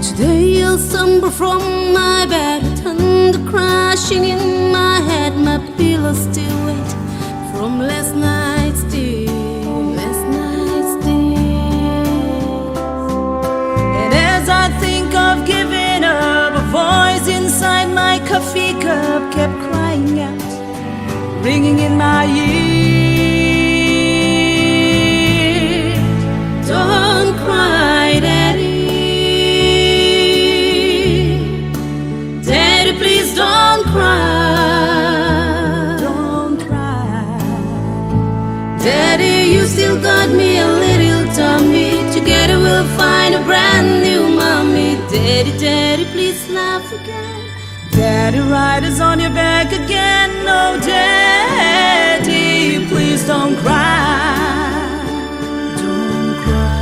Today you'll stumble from my bed, thunder crashing in my head. My pillow still wet from last night's day. And as I think of giving up, a voice inside my coffee cup kept crying out, ringing in my ear. Don't cry, Daddy. Daddy, please don't cry. Don't cry. Daddy, you still got me a little tummy. Together we'll find a brand new mommy. Daddy, Daddy, please laugh again. Daddy, ride us on your back again. No, Daddy, please don't cry. Don't cry.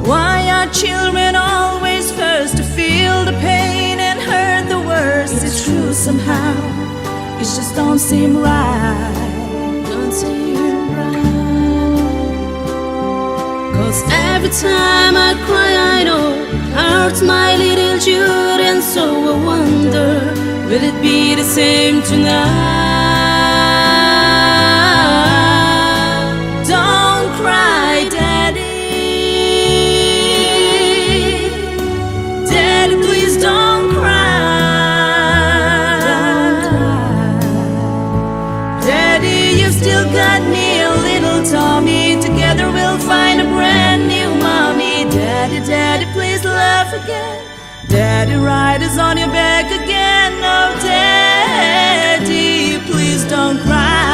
Why are children always first to feel the pain and hurt the worst? It's true somehow, it just don't seem right. Don't seem right. 'Cause every time I cry, I know it hurts my little children. So I wonder, will it be the same tonight? Don't cry, Daddy. Daddy, please don't cry. Daddy, you still got me a little Tommy. Together we'll find a brand new mommy. Daddy, Daddy, please laugh again. Daddy, ride us on your back again. Oh, Daddy, please don't cry.